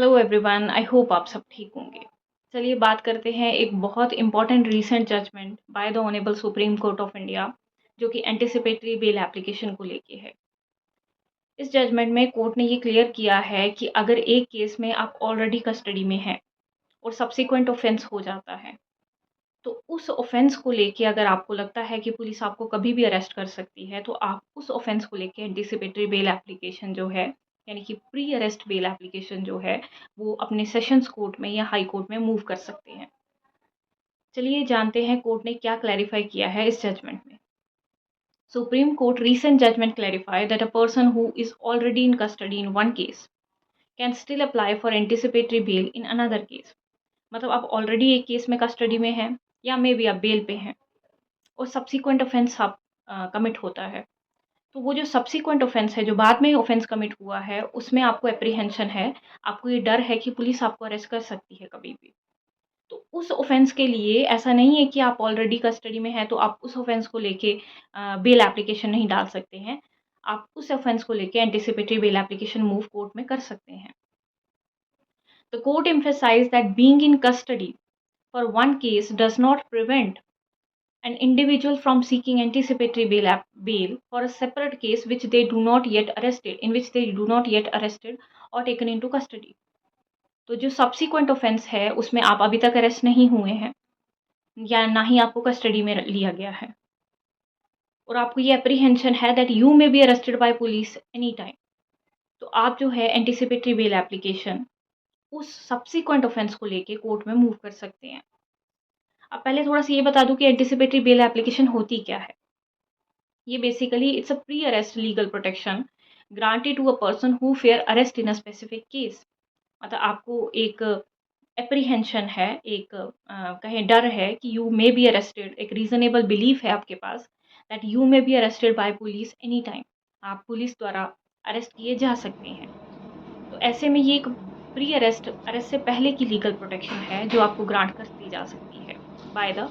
Hello everyone, I hope आप सब ठीक होंगे। चलिए बात करते हैं एक बहुत important recent judgment by the honourable supreme court of India, जो कि एंटिसिपेटरी बेल एप्लीकेशन को लेके है। इस जजमेंट में कोर्ट ने ये क्लियर किया है कि अगर एक केस में आप ऑलरेडी कस्टडी में हैं और सब्सिक्वेंट ऑफेंस हो जाता है, तो उस ऑफेंस को लेके अगर आपको लगता है कि पुलिस आपको कभी भी अरेस्ट कर सकती है, तो आप उस ऑफेंस को लेके एंटिसिपेटरी बेल एप्लीकेशन जो है, यानी कि प्री अरेस्ट बेल एप्लीकेशन जो है, वो अपने सेशंस कोर्ट में या हाई कोर्ट में मूव कर सकते हैं। चलिए जानते हैं कोर्ट ने क्या क्लैरिफाई किया है इस जजमेंट में। Supreme court recent judgment clarified that a person who is already in custody in one case can still apply for anticipatory bail in another case। मतलब आप ऑलरेडी एक केस में कस्टडी में हैं या मे बी आप bell पे हैं और सब्सिक्वेंट ऑफेंस आप कमिट होता है, तो वो जो सब्सिक्वेंट ऑफेंस है, जो बाद में ऑफेंस कमिट हुआ है, उसमें आपको एप्रीहेंशन है, आपको ये डर है कि पुलिस आपको अरेस्ट कर सकती है कभी भी। तो उस ऑफेंस के लिए ऐसा नहीं है कि आप ऑलरेडी कस्टडी में हैं तो आप उस ऑफेंस को लेके बेल एप्लीकेशन नहीं डाल सकते हैं। आप उस ऑफेंस को लेके anticipatory bail application move court में कर सकते हैं। The court emphasized that being in custody for one case does not prevent an individual from seeking anticipatory bail for a separate case which they do not yet arrested, in which they do not yet arrested or taken into custody। तो जो subsequent offence है उसमें आप अभी तक arrest नहीं हुए हैं या ना ही आपको कस्टडी में लिया गया है और आपको ये एप्रीहेंशन है that you may be arrested by police any time, तो आप जो है एंटिसिपेटरी बेल एप्लीकेशन उस सब्सिक्वेंट ऑफेंस को लेके कोर्ट में मूव कर सकते हैं। अब पहले थोड़ा सा ये बता दूं कि एंटिसिपेटरी बेल एप्लीकेशन होती क्या है। ये basically it's a pre arrest legal protection granted to a person who fear arrest in a specific case. मतलब आपको एक एप्रीहेंशन है, एक कहें डर है कि यू मे बी अरेस्टेड, एक रीजनेबल बिलीफ है आपके पास that you may be arrested by police any time, आप पुलिस द्वारा अरेस्ट किए जा सकते हैं। तो ऐसे में ये एक प्री अरेस्ट से पहले की लीगल प्रोटेक्शन है जो आपको ग्रांट कर दी जा सकती है बाय द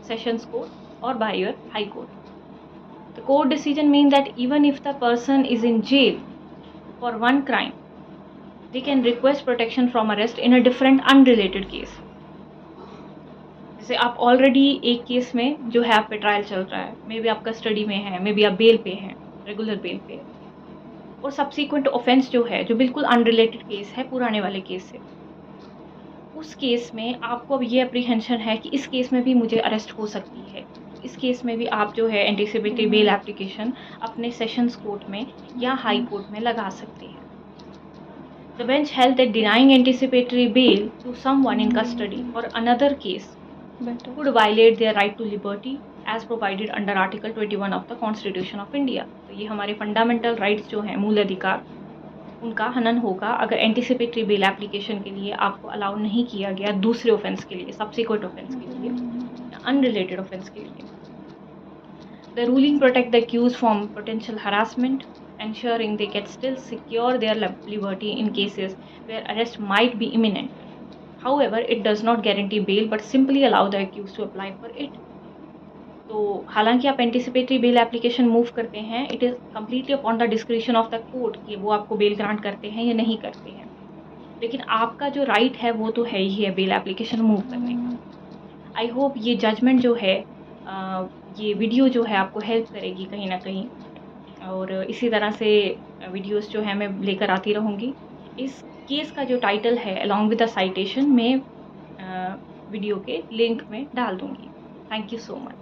सेशंस कोर्ट और by your high court. The court decision mean that even if the person is in jail for one crime, they can request protection from arrest in a different unrelated case। जैसे आप already एक case में जो है आप पे trial चल रहा है, मे बी आप कस्टडी में है, मे बी आप बेल पे हैं, रेगुलर बेल पे, और सब्सिक्वेंट ऑफेंस जो है जो बिल्कुल अनरिलेटेड केस है पुराने वाले केस से, उस केस में आपको अब ये अप्रीहेंशन है कि इस केस में भी मुझे अरेस्ट हो सकती है। तो इस केस में भी आप जो है एंटिसिपेटरी बेल एप्लीकेशन अपने सेशंस कोर्ट में या हाई कोर्ट में लगा सकते हैं। The bench held that denying anticipatory bail to someone in custody for another case would violate their right to liberty as provided under Article 21 of the Constitution of India। तो ये हमारे fundamental rights जो हैं, मूल अधिकार, उनका हनन होगा अगर एंटिसिपेटरी बेल एप्लीकेशन के लिए आपको अलाउ नहीं किया गया दूसरे ऑफेंस के लिए, सब्सिक्वेंट ऑफेंस के लिए या अनरिलेटेड ऑफेंस के लिए। The ruling protect the accused from potential harassment, ensuring they can still secure their liberty in cases where arrest might be imminent। However, it does not guarantee bail but simply allow the accused to apply for it। तो हालांकि आप anticipatory bail application move करते हैं, it is completely upon the description of the court कि वो आपको bell grant करते हैं या नहीं करते हैं, लेकिन आपका जो राइट है वो तो है ही है बेल एप्लीकेशन मूव करने का। आई होप ये जजमेंट जो है, ये वीडियो जो है आपको हेल्प करेगी कहीं ना कहीं, और इसी तरह से वीडियोस जो है मैं लेकर आती रहूँगी। इस केस का जो टाइटल है अलॉन्ग विद द साइटेशन मैं वीडियो के लिंक में डाल दूँगी। Thank you so much.